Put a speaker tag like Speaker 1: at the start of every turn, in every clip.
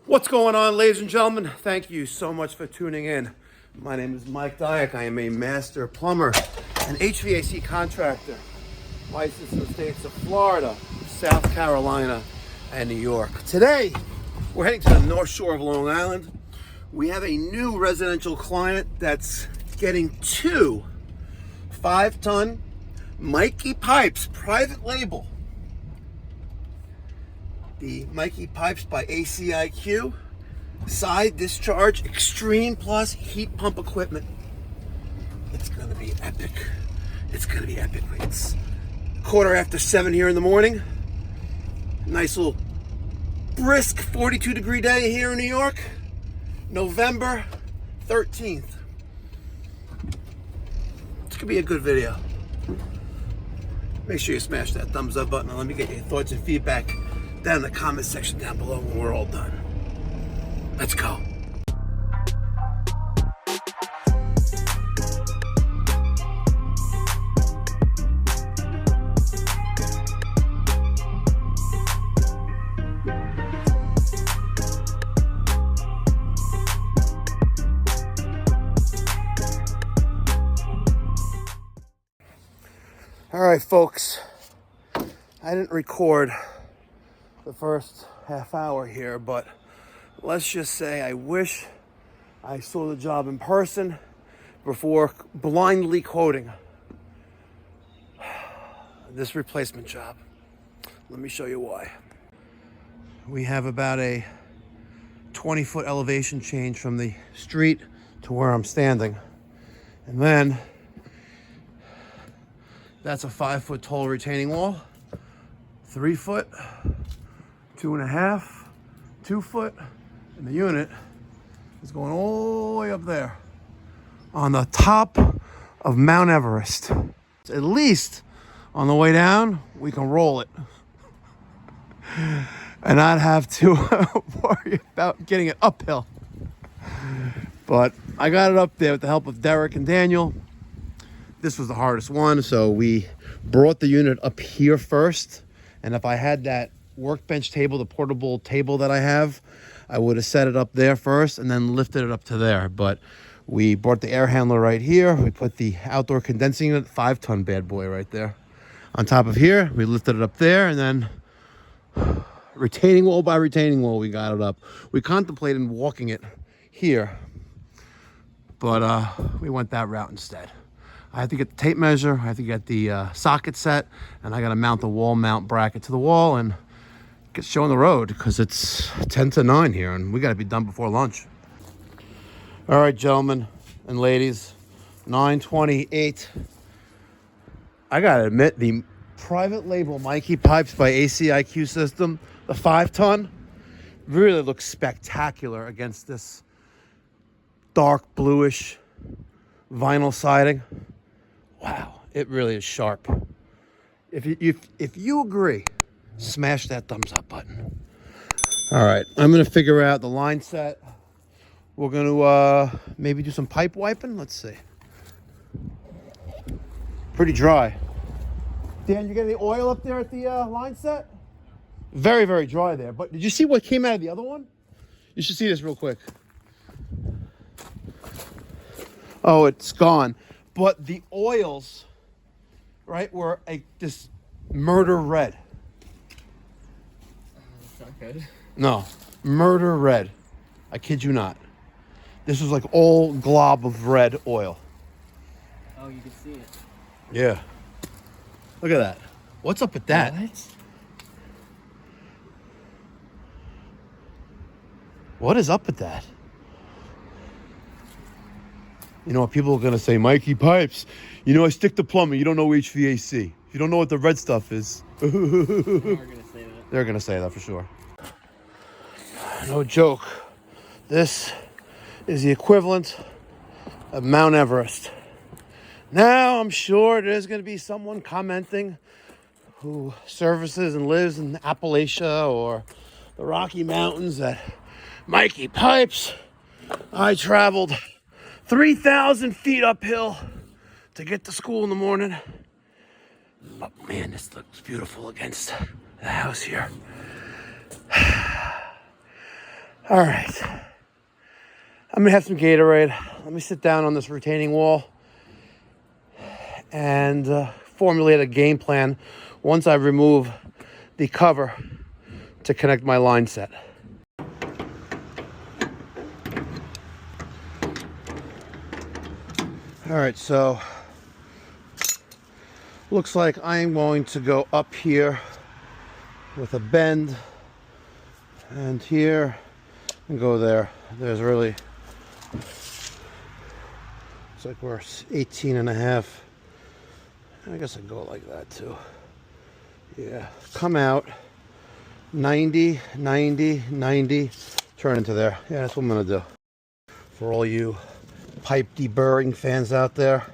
Speaker 1: What's going on, ladies and gentlemen? Thank you so much for tuning in. My name is Mike Dyack. I am a master plumber and HVAC contractor, licensed in the states of Florida, South Carolina, and New York. Today, we're heading to the North Shore of Long Island. We have a new residential client that's getting two 5-ton Mikey Pipes private label. The Mikey Pipes by ACIQ side-discharge Extreme Plus heat pump equipment. It's gonna be epic. It's gonna be epic. It's 7:15 here in the morning. Nice little brisk 42-degree day here in New York. November 13th. It's gonna be a good video. Make sure you smash that thumbs up button and let me get your thoughts and feedback down in the comment section down below when we're all done. Let's go. All right, folks. I didn't record the first half hour here, but let's just say I wish I saw the job in person before blindly quoting this replacement job. Let me show you why. We have about a 20-foot elevation change from the street to where I'm standing. And then that's a 5-foot tall retaining wall, 3 foot, 2.5, 2 foot, and the unit is going all the way up there on the top of Mount Everest. At least on the way down, we can roll it and not have to worry about getting it uphill. But I got it up there with the help of Derek and Daniel. This was the hardest one, so we brought the unit up here first. And if I had that workbench table, the portable table that I have, I would have set it up there first and then lifted it up to there. But we brought the air handler right here. We put the outdoor condensing unit, 5-ton bad boy right there. On top of here, we lifted it up there, and then retaining wall by retaining wall, we got it up. We contemplated walking it here, but we went that route instead. I have to get the tape measure, I have to get the socket set, and I got to mount the wall mount bracket to the wall and get showing the road because it's 10 to 9 here and we got to be done before lunch. All right, gentlemen and ladies, 9:28. I got to admit, the private label Mikey Pipes by ACIQ system, the 5-ton, really looks spectacular against this dark bluish vinyl siding. Wow, it really is sharp. If you agree, smash that thumbs up button. All right, I'm gonna figure out the line set. We're gonna maybe do some pipe wiping. Let's see. Pretty dry. Dan, you got any oil up there at the line set? Very, very dry there. But did you see what came out of the other one? You should see this real quick. Oh, it's gone. But the oils, right, were this murder red.
Speaker 2: It's not good.
Speaker 1: No, murder red. I kid you not. This was like all glob of red oil.
Speaker 2: Oh, you can see it.
Speaker 1: Yeah. Look at that. What's up with that? What is up with that? You know what, people are going to say, Mikey Pipes, you know, I stick to plumbing. You don't know HVAC. You don't know what the red stuff is.
Speaker 2: They're going to say that.
Speaker 1: They're going to say that for sure. No joke. This is the equivalent of Mount Everest. Now, I'm sure there's going to be someone commenting who services and lives in Appalachia or the Rocky Mountains that Mikey Pipes, I traveled 3,000 feet uphill to get to school in the morning. But man, this looks beautiful against the house here. All right. I'm gonna have some Gatorade. Let me sit down on this retaining wall and formulate a game plan once I remove the cover to connect my line set. All right, so looks like I am going to go up here with a bend and here and go there. There's really, it's like we're 18 and a half. I guess I go like that too. Yeah, come out 90, 90, 90, turn into there. Yeah, that's what I'm gonna do. For all you pipe deburring fans out there,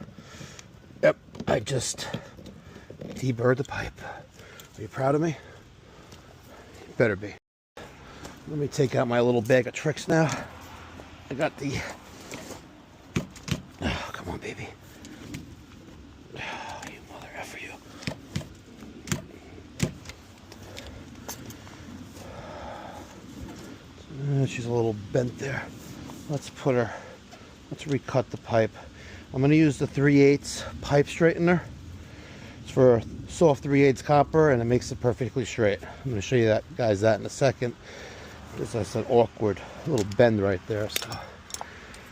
Speaker 1: yep, I just deburred the pipe. Are you proud of me? You better be. Let me take out my little bag of tricks now. I got the, oh, come on baby. Oh, you mother effer you. She's a little bent there. Let's put her, let's recut the pipe. I'm going to use the 3/8 pipe straightener. It's for soft 3/8 copper and it makes it perfectly straight. I'm going to show you that, guys, that in a second. This is an awkward little bend right there, so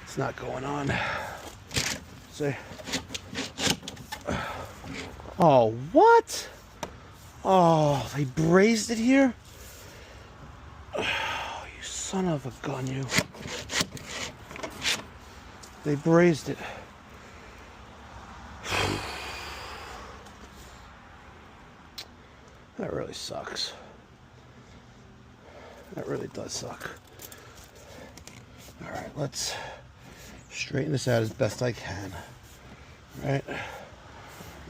Speaker 1: it's not going on. See? Oh, what? Oh, they brazed it here? Oh, you son of a gun, you. They brazed it. That really sucks. That really does suck. All right, let's straighten this out as best I can. All right,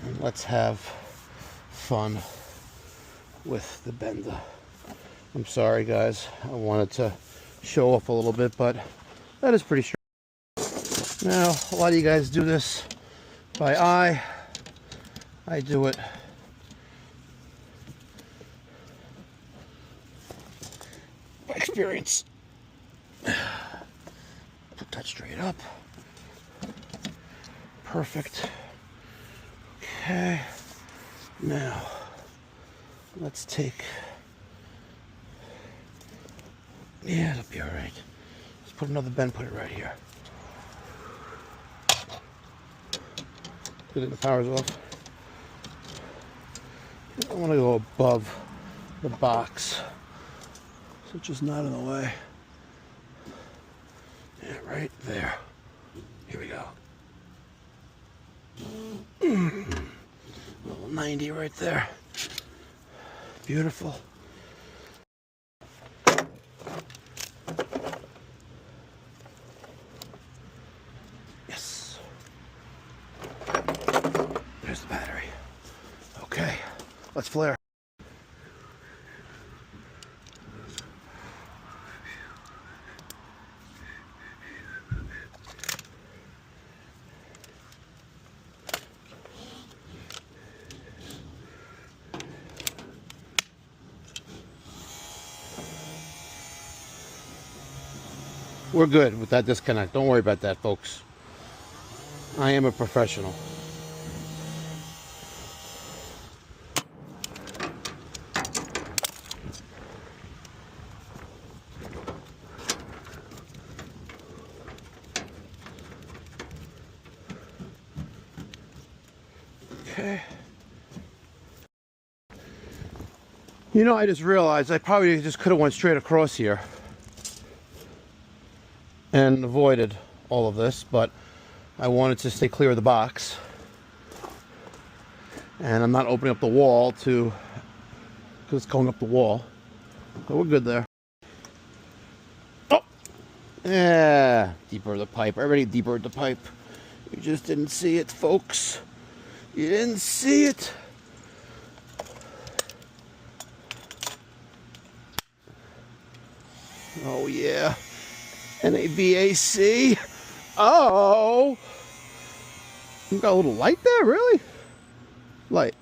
Speaker 1: and let's have fun with the bender. I'm sorry, guys. I wanted to show off a little bit, but that is pretty straight. Now, a lot of you guys do this by eye. I do it by experience. Put that straight up. Perfect. Okay. Now, let's take, yeah, it'll be all right. Let's put another bend, put it right here. Good, the power's off. I want to go above the box, so it's just not in the way. Yeah, right there. Here we go. Little 90 right there. Beautiful. Yes. There's the battery. Okay, let's flare. We're good with that disconnect. Don't worry about that, folks. I am a professional. Okay. You know, I just realized I probably just could have went straight across here and avoided all of this, but I wanted to stay clear of the box, and I'm not opening up the wall to, because it's going up the wall, but we're good there. Oh, yeah, deeper the pipe. Already deeper the pipe. You just didn't see it, folks. You didn't see it. Oh yeah. NAVAC. Oh, you got a little light there, really? Light.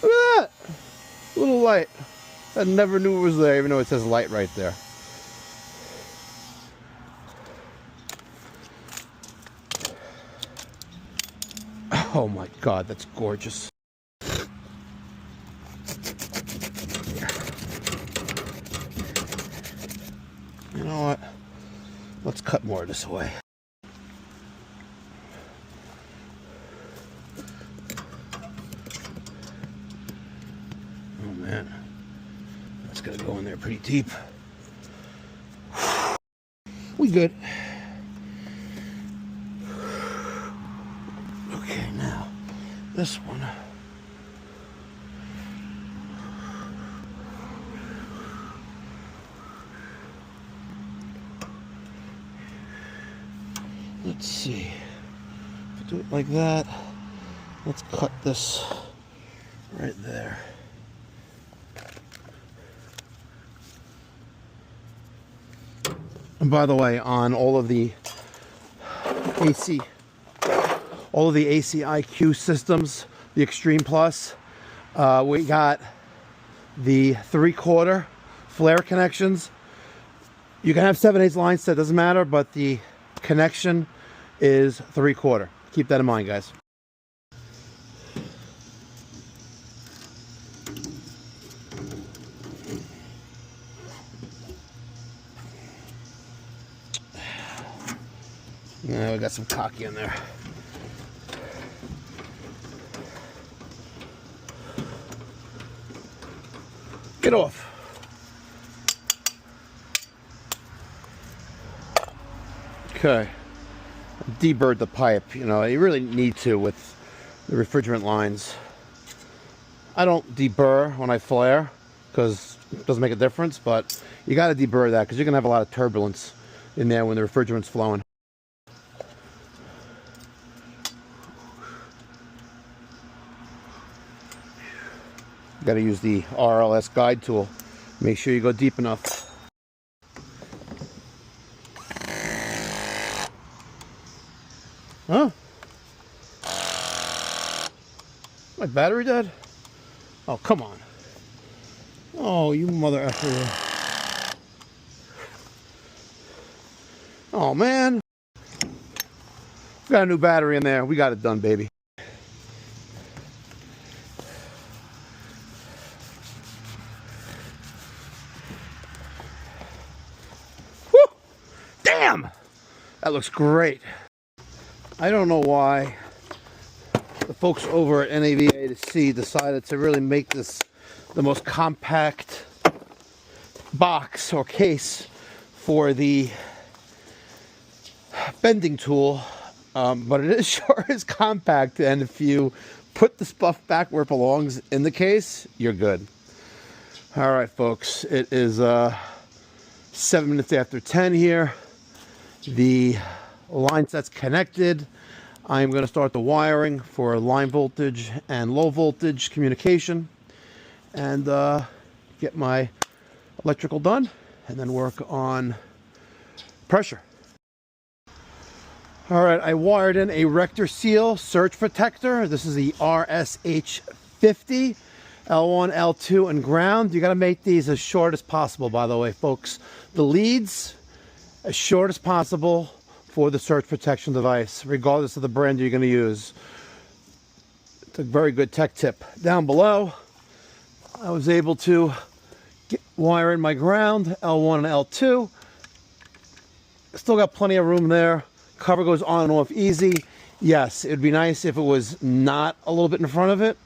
Speaker 1: Look at that. A little light. I never knew it was there, even though it says light right there. Oh my God, that's gorgeous. You know what? Let's cut more of this away. Oh man, that's gonna go in there pretty deep. We good. Okay, now this one. Let's see. If I do it like that, let's cut this right there. And by the way, on all of the ACIQ systems, the Extreme Plus, we got the 3/4 flare connections. You can have 7/8 line set, doesn't matter, but the connection is 3/4. Keep that in mind, guys. Yeah, we got some cocky in there. Get off. Okay. Deburred the pipe. You know, you really need to with the refrigerant lines. I don't deburr when I flare because it doesn't make a difference, but you got to deburr that because you're going to have a lot of turbulence in there when the refrigerant's flowing. Got to use the RLS guide tool. Make sure you go deep enough. Huh? My battery dead? Oh, come on. Oh, you mother effer. Oh, man. Got a new battery in there. We got it done, baby. Damn! That looks great. I don't know why the folks over at NAVAC decided to really make this the most compact box or case for the bending tool, but it is sure is compact, and if you put the stuff back where it belongs in the case, you're good. All right, folks, it is 7 minutes after 10 here. The line set's connected. I'm going to start the wiring for line voltage and low voltage communication and get my electrical done and then work on pressure. All right, I wired in a RectorSeal surge protector. This is the RSH50, L1, L2, and ground. You got to make these as short as possible, by the way, folks. The leads as short as possible for the surge protection device, regardless of the brand you're going to use. It's a very good tech tip. Down below, I was able to wire in my ground, L1 and L2. Still got plenty of room there. Cover goes on and off easy. Yes, it'd be nice if it was not a little bit in front of it.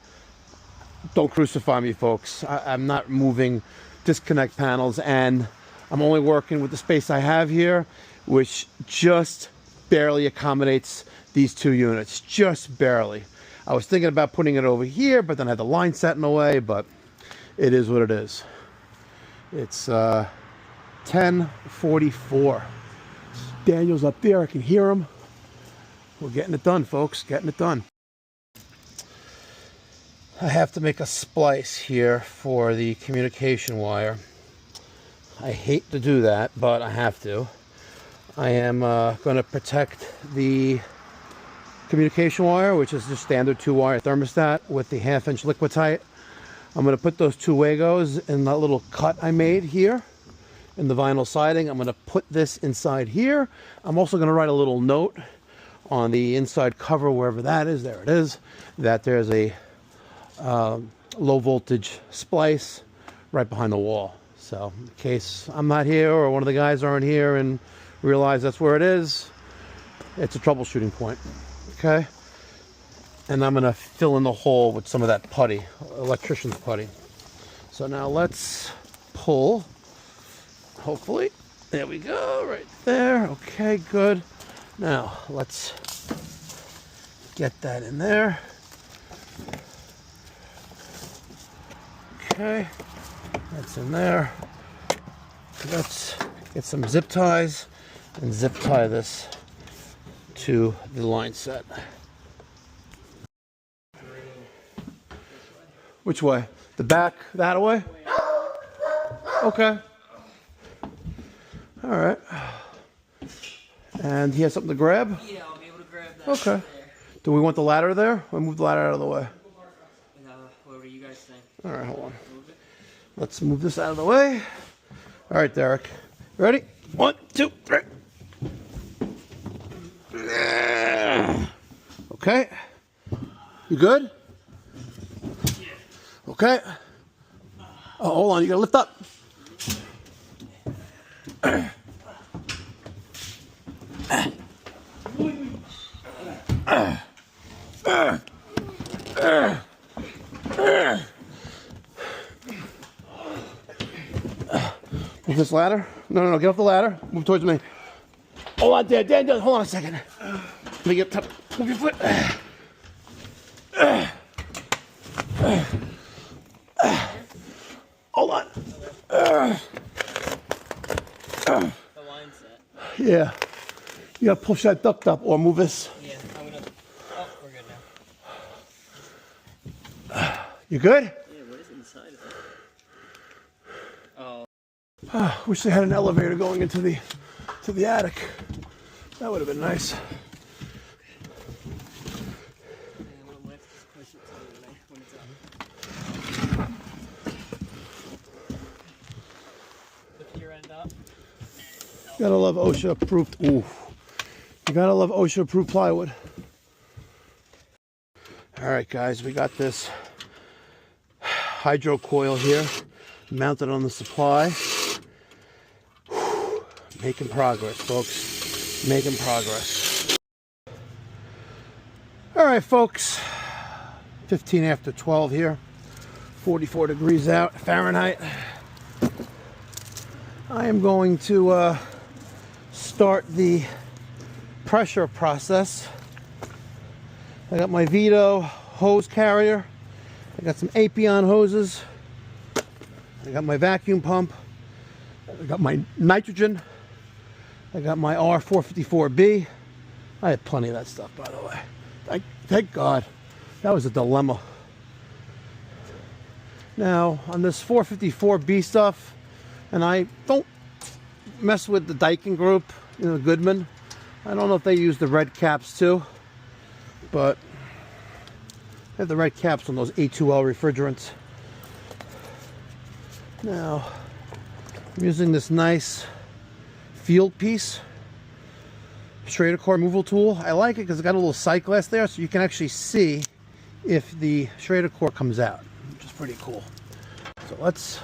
Speaker 1: Don't crucify me, folks. I'm not moving disconnect panels, and I'm only working with the space I have here, which just barely accommodates these two units, just barely. I was thinking about putting it over here, but then I had the line set in the way, but it is what it is. It's 10:44. Daniel's up there, I can hear him. We're getting it done, folks, getting it done. I have to make a splice here for the communication wire. I hate to do that, but I have to. I am going to protect the communication wire, which is just standard 2-wire thermostat with the 1/2-inch Liquidite. I'm going to put those two Wagos in that little cut I made here in the vinyl siding. I'm going to put this inside here. I'm also going to write a little note on the inside cover, wherever that is, there it is, that there's a low voltage splice right behind the wall. So in case I'm not here or one of the guys aren't here and realize that's where it is, it's a troubleshooting point. Okay. And I'm going to fill in the hole with some of that putty, electrician's putty. So now let's pull, hopefully. There we go, right there. Okay, good. Now let's get that in there. Okay, that's in there. Let's get some zip ties and zip tie this to the line set. Which way? The back that way? Okay. All right. And he has something to grab?
Speaker 2: Yeah, I'll be able to grab that.
Speaker 1: Okay.
Speaker 2: Right there.
Speaker 1: Do we want the ladder there? Or move the ladder out of the way?
Speaker 2: Whatever you guys think.
Speaker 1: All right, hold on.
Speaker 2: Move it.
Speaker 1: Let's move this out of the way. All right, Derek. You ready? 1, 2, 3. Okay. You good? Okay. Oh, hold on. You gotta lift up. Move this ladder. No, get off the ladder. Move towards me. Hold on, Dan, hold on a second. Let me get up. Move your foot. Hold on.
Speaker 2: The line set.
Speaker 1: Yeah. You gotta push that duct up or move this.
Speaker 2: Yeah, I'm gonna. Oh, we're good now.
Speaker 1: You good?
Speaker 2: Yeah, what is inside of it? Oh.
Speaker 1: Wish they had an elevator going into the attic. That would have been nice.
Speaker 2: Push it to when it's up. Lift your end up.
Speaker 1: You gotta love OSHA approved. Ooh. You gotta love OSHA approved plywood. All right, guys, we got this hydro coil here mounted on the supply. Whew. Making progress, folks. Making progress. All right, folks. 15 after 12 here. 44 degrees out, Fahrenheit. I am going to start the pressure process. I got my Vito hose carrier. I got some Apion hoses. I got my vacuum pump. I got my nitrogen. I got my R454B. I had plenty of that stuff, by the way. Thank God. That was a dilemma. Now, on this 454B stuff, and I don't mess with the Daikin group, Goodman. I don't know if they use the red caps too, but they have the red caps on those A2L refrigerants. Now, I'm using this nice field piece Schrader core removal tool. I like it because it's got a little sight glass there, so you can actually see if the Schrader core comes out, which is pretty cool. So let's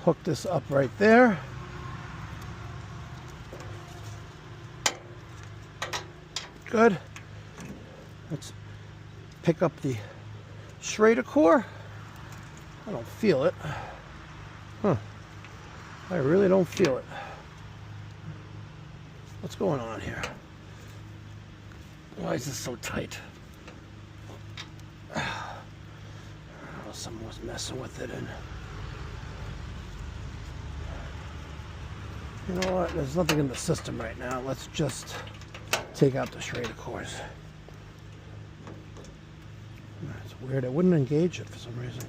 Speaker 1: hook this up right there. Good. Let's pick up the Schrader core. I don't feel it. Huh. I really don't feel it. What's going on here? Why is this so tight? I don't know, someone was messing with it and you know what? There's nothing in the system right now. Let's just take out the Schrader cores. It's weird. It wouldn't engage it for some reason.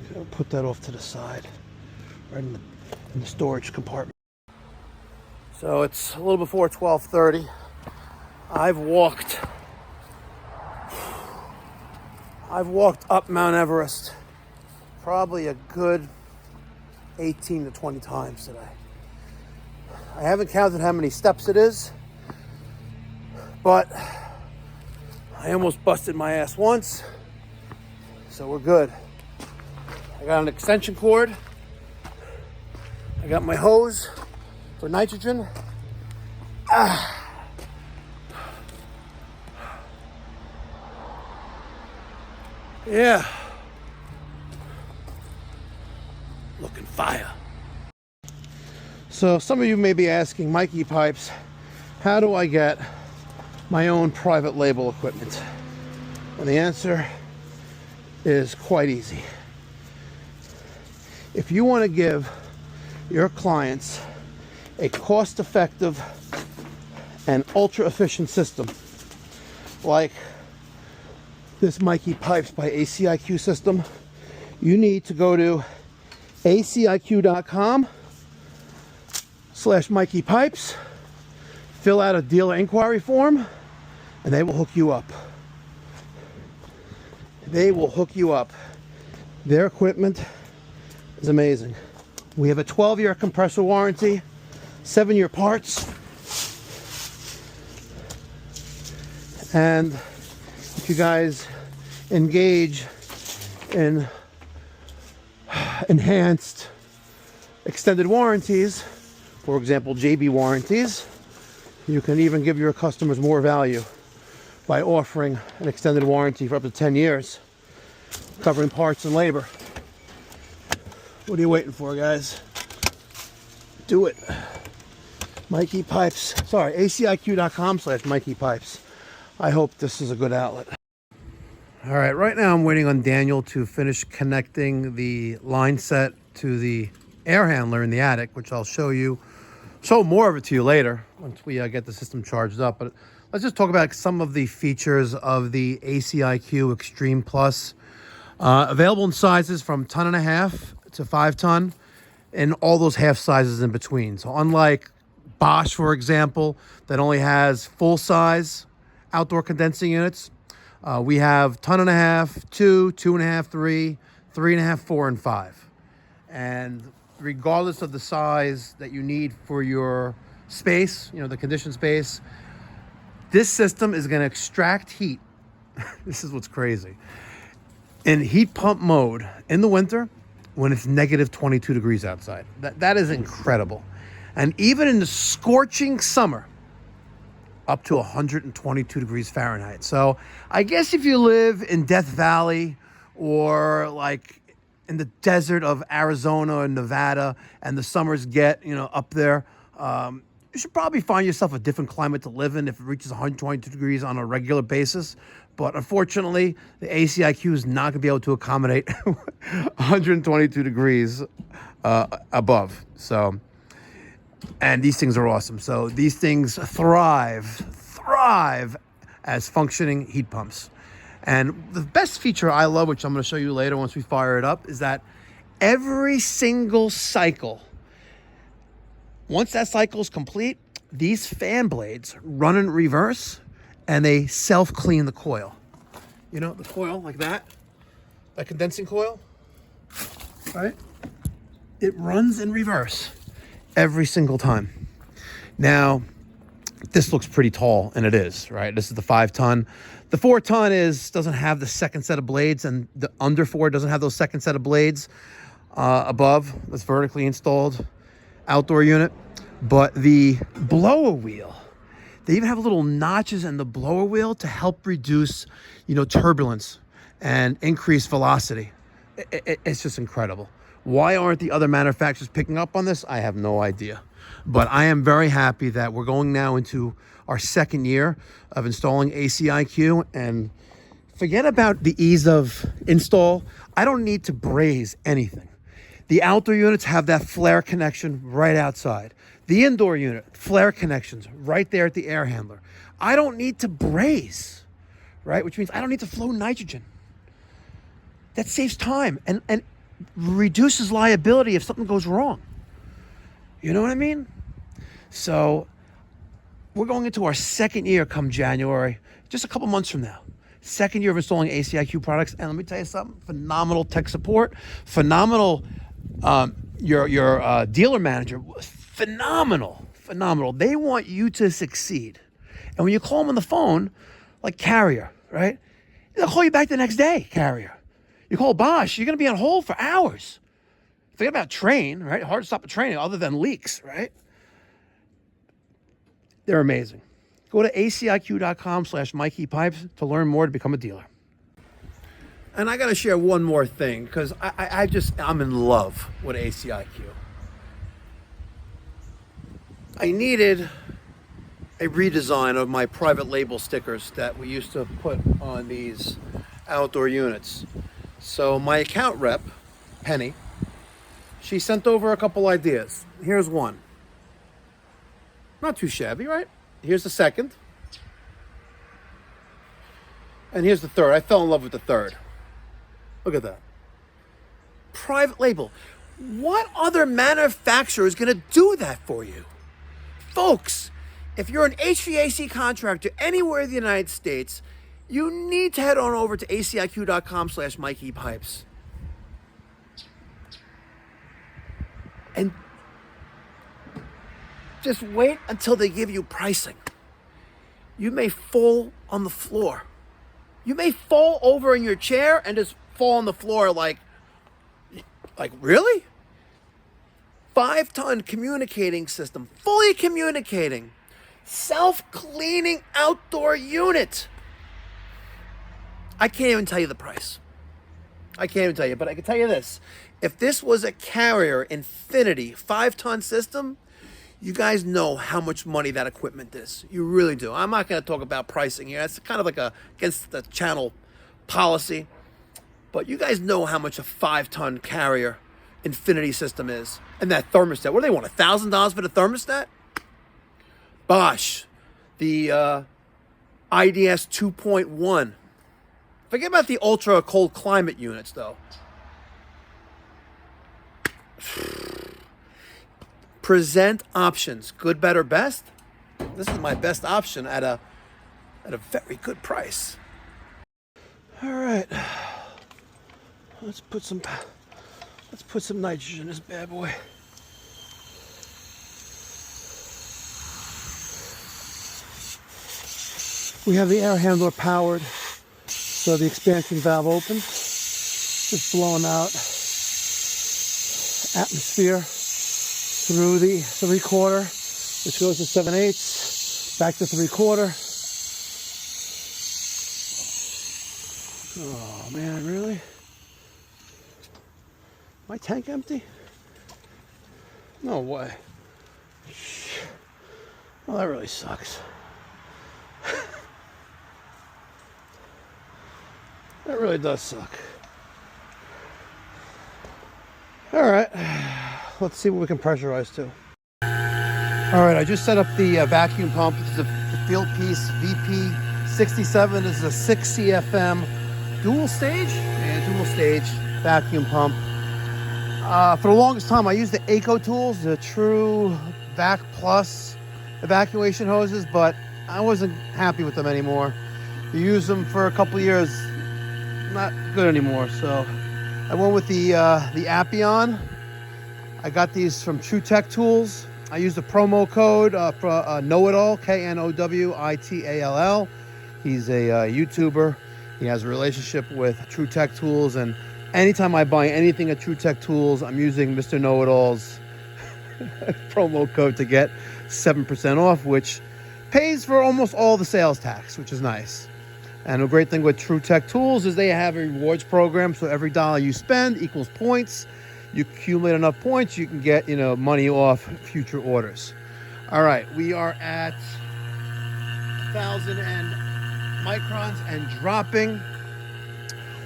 Speaker 1: Okay, I'll put that off to the side, right in the storage compartment. So it's a little before 12:30. I've walked up Mount Everest probably a good 18 to 20 times today. I haven't counted how many steps it is, But I almost busted my ass once, so we're good. I got an extension cord. I got my hose for nitrogen. Yeah. Looking fire. So some of you may be asking, Mikey Pipes, how do I get my own private label equipment? And the answer is quite easy. If you want to give your clients a cost-effective and ultra-efficient system like this Mikey Pipes by ACIQ system, you need to go to ACIQ.com/Mikey Pipes, fill out a dealer inquiry form, and they will hook you up. They will hook you up. Their equipment is amazing. We have a 12-year compressor warranty, 7-year parts, and if you guys engage in enhanced extended warranties, for example JB warranties, you can even give your customers more value by offering an extended warranty for up to 10 years, covering parts and labor. What are you waiting for, guys? Do it. Mikey Pipes, sorry, ACIQ.com/Mikey Pipes. I hope this is a good outlet. All right, right now I'm waiting on Daniel to finish connecting the line set to the air handler in the attic, which I'll show more of it to you later once we get the system charged up. But let's just talk about some of the features of the ACIQ Extreme Plus. Available in sizes from 1.5 to 5 ton and all those half sizes in between. So unlike Bosch, for example, that only has full size outdoor condensing units, we have 1.5 ton, 2, 2.5, 3, 3.5, 4, and 5. And regardless of the size that you need for your space, you know, the conditioned space, this system is going to extract heat. This is what's crazy. In heat pump mode in the winter when it's negative 22 degrees outside. That is incredible. And even in the scorching summer, up to 122 degrees Fahrenheit. So I guess if you live in Death Valley or like in the desert of Arizona or Nevada and the summers get, you know, up there, you should probably find yourself a different climate to live in if it reaches 122 degrees on a regular basis. But unfortunately, the ACIQ is not going to be able to accommodate 122 degrees above. So, and these things are awesome. So these things thrive as functioning heat pumps. And the best feature I love, which I'm going to show you later once we fire it up, is that every single cycle, once that cycle is complete, these fan blades run in reverse and they self-clean the coil. You know, the coil like that condensing coil, right? It runs in reverse every single time. Now, this looks pretty tall, and it is, right? This is the 5 ton. The 4 ton doesn't have the second set of blades, and the under 4 doesn't have those second set of blades above. That's vertically installed outdoor unit. But the blower wheel, they even have little notches in the blower wheel to help reduce, you know, turbulence and increase velocity. It's just incredible. Why aren't the other manufacturers picking up on this? I have no idea. But I am very happy that we're going now into our 2nd year of installing ACIQ, and forget about the ease of install. I don't need to braze anything. The outdoor units have that flare connection right outside. The indoor unit, flare connections right there at the air handler. I don't need to braze, right? Which means I don't need to flow nitrogen. That saves time and reduces liability if something goes wrong. You know what I mean? So we're going into our 2nd year come January, just a couple months from now. 2nd year of installing ACIQ products. And let me tell you something, phenomenal tech support, phenomenal, your dealer manager, phenomenal. They want you to succeed. And when you call them on the phone, like Carrier, right? They'll call you back the next day, Carrier. You call Bosch, you're going to be on hold for hours. Forget about train, right? Hard to stop a train other than leaks, right? They're amazing. Go to ACIQ.com/Mikey Pipes to learn more to become a dealer. And I got to share one more thing because I'm in love with ACIQ. I needed a redesign of my private label stickers that we used to put on these outdoor units. So my account rep, Penny, she sent over a couple ideas. Here's one. Not too shabby, right? Here's the second. And here's the third. I fell in love with the third. Look at that. Private label. What other manufacturer is going to do that for you? Folks, if you're an HVAC contractor anywhere in the United States, you need to head on over to ACIQ.com/Mikey Pipes. And just wait until they give you pricing. You may fall on the floor. You may fall over in your chair and just fall on the floor like really? 5-ton communicating system, fully communicating, self-cleaning outdoor unit. I can't even tell you the price. I can't even tell you, but I can tell you this. If this was a Carrier Infinity 5-ton system, you guys know how much money that equipment is. You really do. I'm not going to talk about pricing here. That's kind of like against the channel policy. But you guys know how much a 5-ton Carrier Infinity system is. And that thermostat. What do they want, $1,000 for the thermostat? Bosch, the IDS 2.1. Forget about the ultra cold climate units, though. Present options, good, better, best. This is my best option at a very good price. All right, let's put some nitrogen in this bad boy. We have the air handler powered, so the expansion valve opens, just blowing out atmosphere through the 3/4, which goes to 7/8, back to 3/4. Oh man, really? My tank empty? No way. Well, that really sucks. That really does suck. All right, let's see what we can pressurize to. All right, I just set up the vacuum pump. This is a Field Piece VP67. This is a 6 CFM dual stage vacuum pump. For the longest time, I used the Eco Tools, the True Vac Plus evacuation hoses, but I wasn't happy with them anymore. You use them for a couple years, not good anymore. So I went with the Appion. I got these from True Tech Tools. I used the promo code for Know-It-All, KNOWITALL. He's a YouTuber. He has a relationship with True Tech Tools, and anytime I buy anything at True Tech Tools, I'm using Mr. Know-It-All's promo code to get 7% off, which pays for almost all the sales tax, which is nice. And the great thing with True Tech Tools is they have a rewards program, so every dollar you spend equals points. You accumulate enough points, you can get, money off future orders. All right, we are at 1,000 microns and dropping.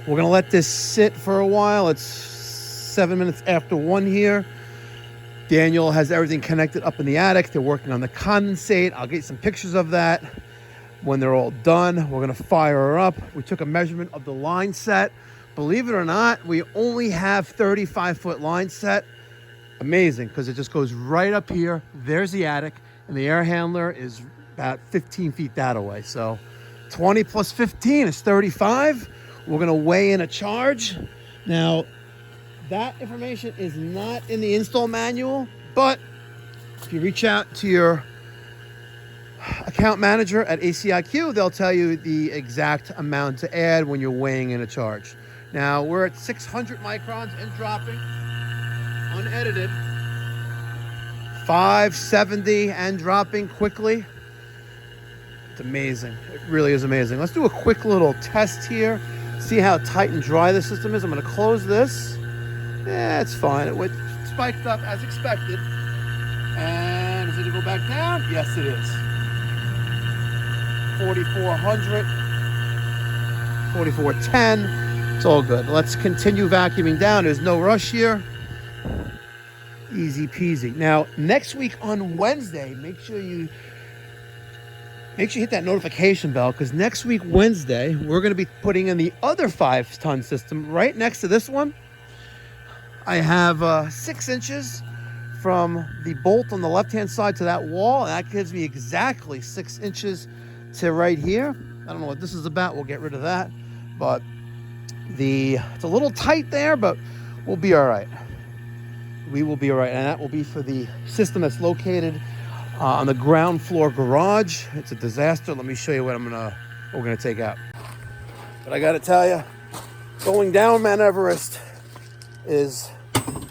Speaker 1: We're gonna let this sit for a while. It's 7 minutes after 1 here. Daniel has everything connected up in the attic. They're working on the condensate. I'll get some pictures of that when they're all done. We're gonna fire her up. We took a measurement of the line set. Believe it or not, we only have 35-foot line set. Amazing, because it just goes right up here. There's the attic, and the air handler is about 15 feet that away. So 20 plus 15 is 35. We're gonna weigh in a charge. Now, that information is not in the install manual, but if you reach out to your account manager at ACIQ. They'll tell you the exact amount to add when you're weighing in a charge. Now, we're at 600 microns and dropping, unedited. 570 and dropping quickly. It's amazing. It really is amazing. Let's do a quick little test here. See how tight and dry the system is. I'm going to close this. Yeah, it's fine. It went spiked up as expected. And is it going to go back down? Yes, it is. 4,400. 4,410. It's all good. Let's continue vacuuming down. There's no rush here. Easy peasy. Now, next week on Wednesday, make sure you hit that notification bell, because next week, Wednesday, we're going to be putting in the other 5-ton system right next to this one. I have 6 inches from the bolt on the left-hand side to that wall, and that gives me exactly 6 inches to right here. I don't know what this is about. We'll get rid of that. But it's a little tight there, but we'll be all right. We will be all right. And that will be for the system that's located on the ground floor garage. It's a disaster. Let me show you what we're gonna take out. But I gotta tell you, going down Mount Everest is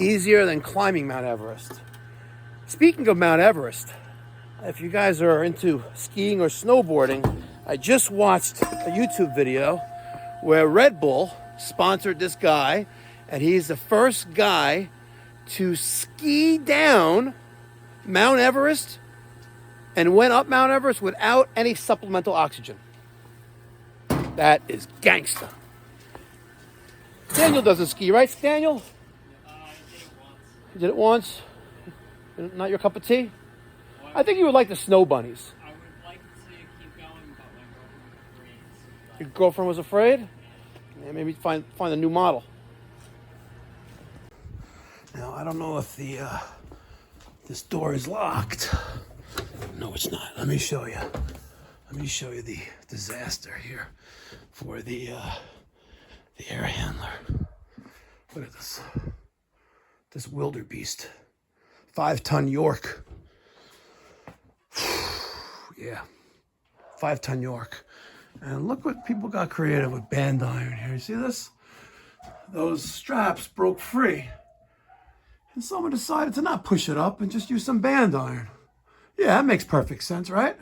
Speaker 1: easier than climbing Mount Everest. Speaking of Mount Everest, if you guys are into skiing or snowboarding, I just watched a YouTube video where Red Bull sponsored this guy, and he's the first guy to ski down Mount Everest and went up Mount Everest without any supplemental oxygen. That is gangsta. Daniel doesn't ski, right, Daniel? You did it once? Not your cup of tea? I think you would like the snow bunnies.
Speaker 2: I would like to keep going, but my girlfriend was afraid.
Speaker 1: Your girlfriend was afraid? Yeah, maybe find a new model. Now, I don't know if this door is locked. No, it's not. Let me show you. Let me show you the disaster here for the air handler. Look at this. This wildebeest. 5-ton York. Yeah. 5-ton York. And look what people got creative with band iron here. You see this? Those straps broke free. And someone decided to not push it up and just use some band iron. Yeah, that makes perfect sense, right?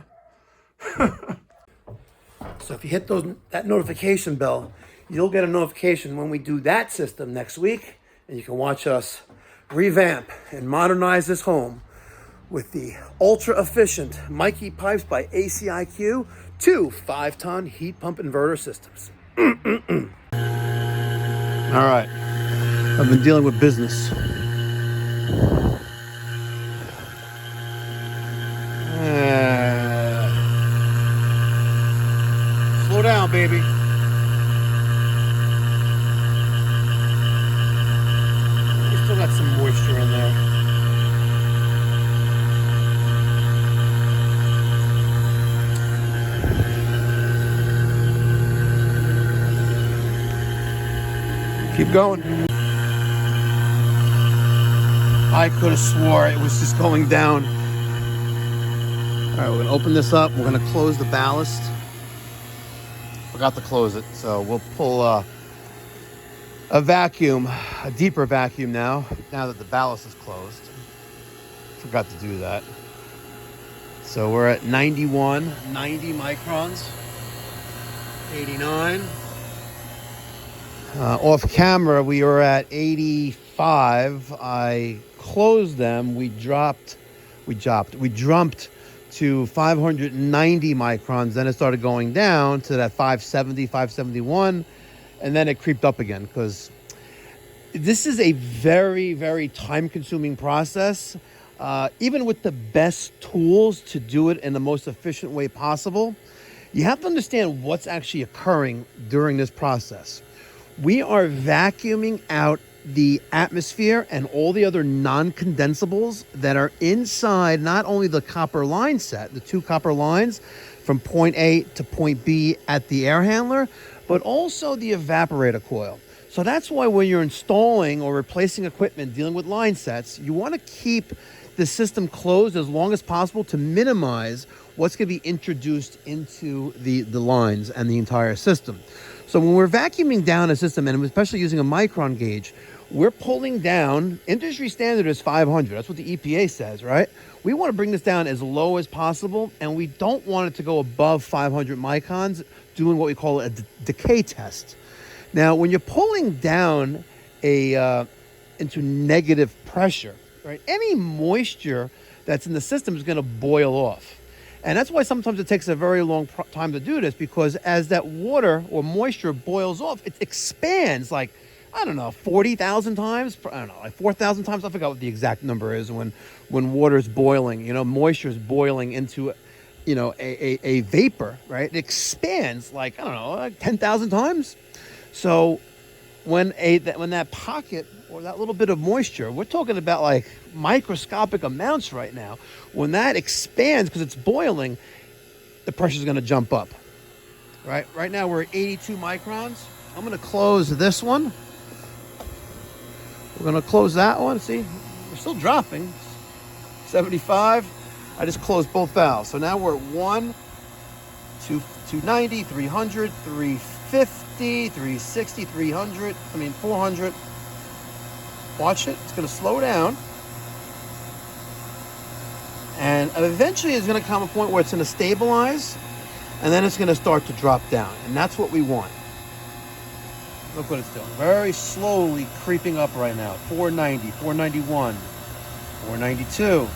Speaker 1: So if you hit that notification bell, you'll get a notification when we do that system next week. And you can watch us revamp and modernize this home with the ultra-efficient Mikey Pipes by ACIQ 2 5-ton heat pump inverter systems. All right. I've been dealing with business. Slow down, baby. We still got some moisture in there. Keep going. I could have swore it was just going down. All right, we're gonna open this up. We're gonna close the ballast. Forgot to close it, so we'll pull a vacuum, a deeper vacuum now that the ballast is closed. Forgot to do that. So we're at 91, 90 microns, 89. Off camera, we were at 85. I closed them. We jumped to 590 microns. Then it started going down to that 570, 571. And then it creeped up again, because this is a very, very time-consuming process. Even with the best tools to do it in the most efficient way possible, you have to understand what's actually occurring during this process. We are vacuuming out the atmosphere and all the other non-condensables that are inside not only the copper line set, the 2 copper lines from point A to point B at the air handler, but also the evaporator coil. So that's why when you're installing or replacing equipment dealing with line sets, you want to keep the system closed as long as possible to minimize what's going to be introduced into the lines and the entire system. So when we're vacuuming down a system, and especially using a micron gauge, we're pulling down, industry standard is 500. That's what the EPA says, right? We want to bring this down as low as possible, and we don't want it to go above 500 microns, doing what we call a decay test. Now, when you're pulling down into negative pressure, right, any moisture that's in the system is going to boil off. And that's why sometimes it takes a very long time to do this, because as that water or moisture boils off, it expands like, I don't know, 40,000 times, I don't know, like 4,000 times. I forgot what the exact number is when water's boiling, you know, moisture is boiling into, you know, a vapor, right? It expands like, I don't know, like 10,000 times. So when that pocket or that little bit of moisture, we're talking about like microscopic amounts right now. When that expands because it's boiling, the pressure is going to jump up. Right now we're at 82 microns. I'm going to close this one. We're going to close that one. See, we're still dropping. 75. I just closed both valves. So now we're at 1, 290, 300, 350, 360, 300, 400. Watch it. It's going to slow down. And eventually it's going to come a point where it's going to stabilize, and then it's going to start to drop down. And that's what we want. Look what it's doing. Very slowly creeping up right now. 490, 491, 492,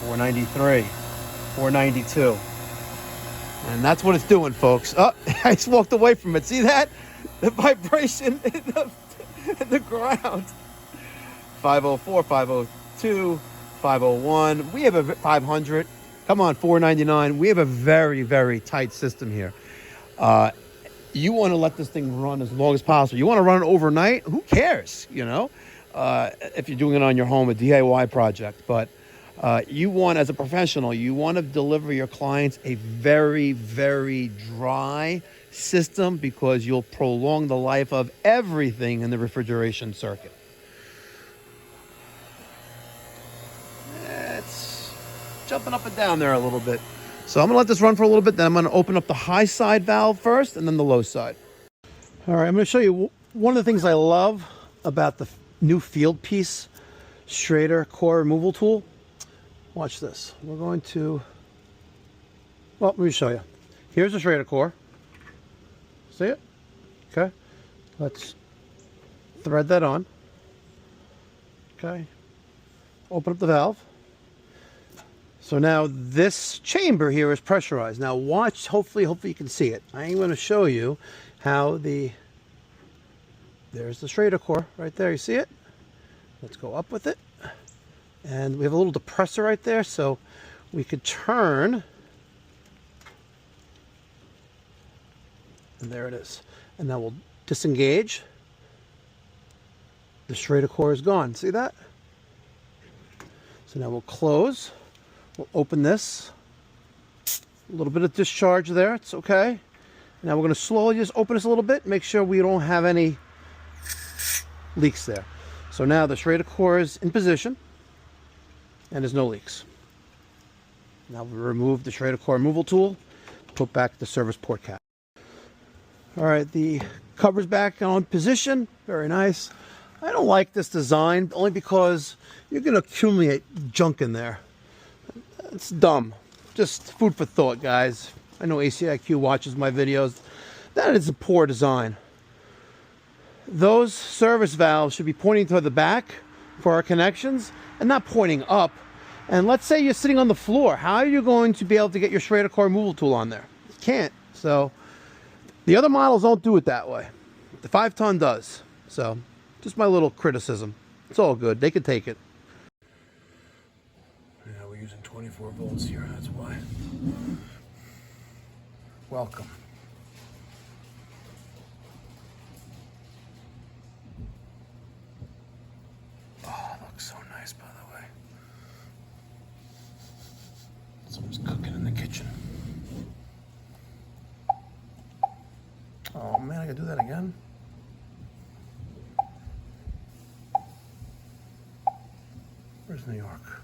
Speaker 1: 493, 492. And that's what it's doing, folks. Oh, I just walked away from it. See that? The vibration in the ground. 504, 502, 501. We have a 500. Come on, 499. We have a very, very tight system here. You want to let this thing run as long as possible. You want to run it overnight? Who cares, you know, if you're doing it on your home, a DIY project. But you want, as a professional, you want to deliver your clients a very, very dry system, because you'll prolong the life of everything in the refrigeration circuit. It's jumping up and down there a little bit. So I'm going to let this run for a little bit. Then I'm going to open up the high side valve first and then the low side. All right, I'm going to show you one of the things I love about the new field piece Schrader core removal tool. Watch this. We're going to, well, let me show you. Here's the Schrader core. See it? Okay. Let's thread that on. Okay. Open up the valve. So now this chamber here is pressurized. Now watch, hopefully you can see it. I'm going to show you how there's the Schrader core right there. You see it? Let's go up with it. And we have a little depressor right there, so we could turn. And there it is. And now we'll disengage. The Schrader core is gone. See that? So now we'll close. We'll open this. A little bit of discharge there. It's okay. Now we're going to slowly just open this a little bit. Make sure we don't have any leaks there. So now the Schrader core is in position. And there's no leaks. Now we remove the Schrader core removal tool. Put back the service port cap. All right, the cover's back on position. Very nice. I don't like this design only because you're going to accumulate junk in there. It's dumb. Just food for thought, guys. I know ACIQ watches my videos. That is a poor design. Those service valves should be pointing to the back for our connections and not pointing up. And let's say you're sitting on the floor. How are you going to be able to get your Schrader core removal tool on there? You can't. So the other models don't do it that way. The 5-ton does. So just my little criticism. It's all good. They could take it. Yeah, we're using 24 volts here. That's why. Welcome. Oh, it looks so nice, by the way. Someone's cooking in the kitchen. Oh man, I gotta do that again. Where's New York?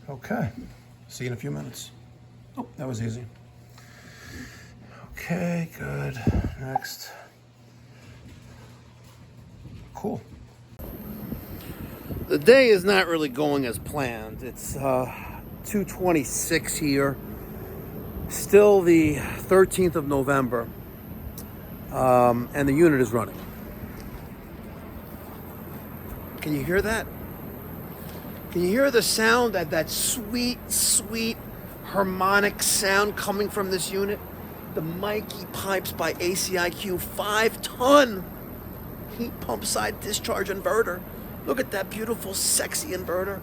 Speaker 1: Okay. See you in a few minutes. Oh, that was easy. Okay, good. Next. Cool. The day is not really going as planned. It's 2:26 here. Still the 13th of November. And the unit is running. Can you hear that? Can you hear the sound, that sweet, sweet harmonic sound coming from this unit? The Mikey Pipes by ACIQ 5-ton heat pump side discharge inverter. Look at that beautiful, sexy inverter.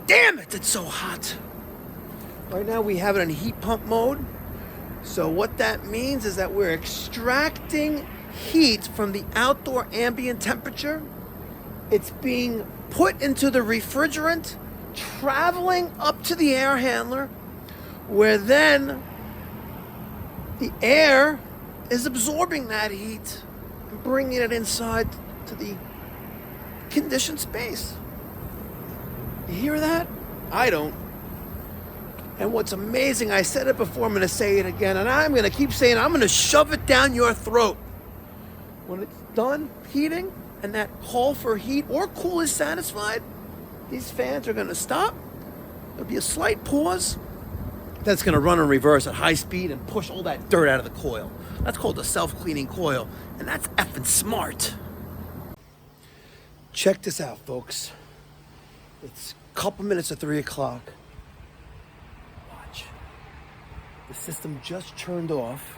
Speaker 1: Damn it, it's so hot. Right now we have it in heat pump mode. So what that means is that we're extracting heat from the outdoor ambient temperature. It's being put into the refrigerant, traveling up to the air handler, where then the air is absorbing that heat and bringing it inside to the conditioned space. You hear that? I don't. And what's amazing, I said it before, I'm going to say it again, and I'm going to keep saying it, I'm going to shove it down your throat. When it's done heating and that call for heat or cool is satisfied, these fans are going to stop. There'll be a slight pause. That's going to run in reverse at high speed and push all that dirt out of the coil. That's called a self-cleaning coil, and that's effing smart. Check this out, folks. It's a couple minutes to 3 o'clock. Watch. The system just turned off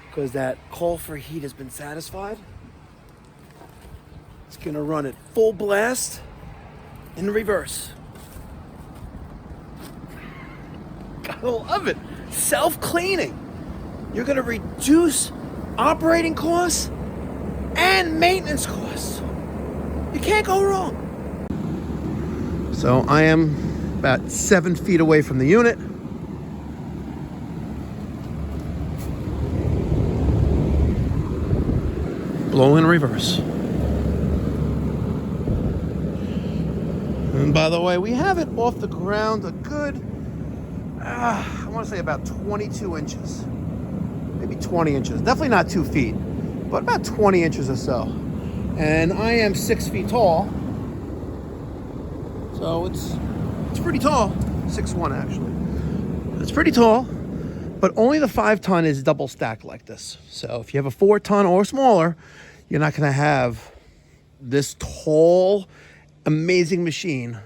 Speaker 1: because that call for heat has been satisfied. It's going to run at full blast in reverse. Gotta love it. Self-cleaning. You're going to reduce operating costs and maintenance costs. You can't go wrong. So I am about 7 feet away from the unit. Blow in reverse. And by the way, we have it off the ground a good, I want to say about 22 inches. Maybe 20 inches. Definitely not 2 feet, but about 20 inches or so. And I am 6 feet tall. So it's pretty tall. 6'1" actually. It's pretty tall, but only the 5-ton is double stacked like this. So if you have a 4-ton or smaller, you're not going to have this tall, amazing machine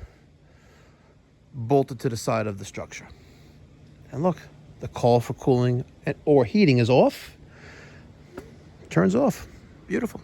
Speaker 1: bolted to the side of the structure. And look, the call for cooling or heating is off. Turns off. Beautiful.